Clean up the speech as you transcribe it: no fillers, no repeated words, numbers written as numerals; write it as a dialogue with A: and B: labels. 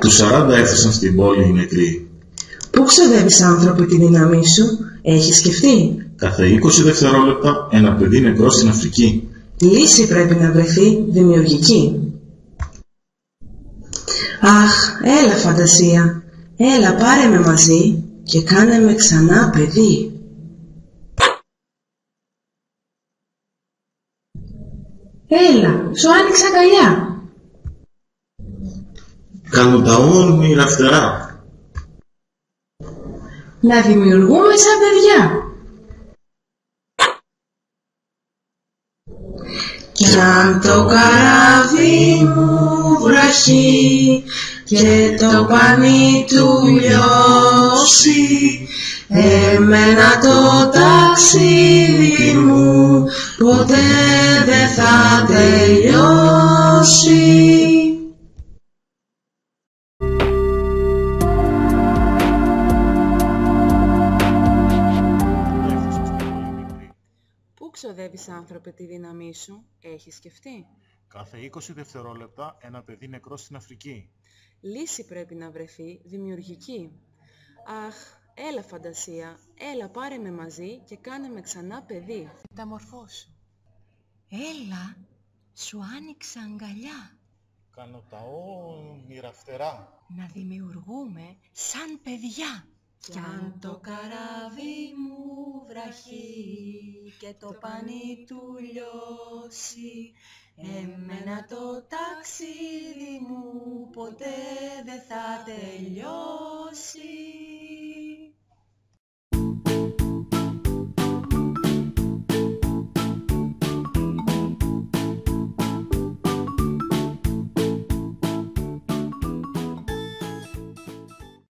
A: Τους 40 έφτασαν στην πόλη οι νεκροί.
B: Πού ξοδεύεις, άνθρωπε, τη δύναμή σου, έχεις σκεφτεί?
A: Κάθε 20 δευτερόλεπτα ένα παιδί νεκρό στην Αφρική.
B: Λύση πρέπει να βρεθεί, δημιουργική. Αχ, έλα φαντασία, έλα πάρε με μαζί και κάνε με ξανά παιδί. Έλα, σου άνοιξα αγκαλιά.
A: Κάνω τα όνειρα φτερά.
B: Να δημιουργούμε σαν παιδιά. Κι αν το καράβι μου βραχεί και το πανί του λιώσει, εμένα το ταξίδι μου ποτέ δεν θα τελειώσει.
C: Πού ξοδεύεις, άνθρωπε, τη δύναμή σου, έχεις σκεφτεί?
D: Κάθε 20 δευτερόλεπτα ένα παιδί νεκρό στην Αφρική.
C: Λύση πρέπει να βρεθεί, δημιουργική. Αχ, έλα φαντασία, έλα πάρε με μαζί και κάνε με ξανά παιδί.
E: Μεταμορφώσου. Έλα, σου άνοιξα αγκαλιά.
D: Κάνω τα όνειρα φτερά.
E: Να δημιουργούμε σαν παιδιά.
C: Κι αν το καράβι μου βραχεί και το πανί του λιώσει, εμένα το ταξίδι μου ποτέ δεν θα τελειώσει.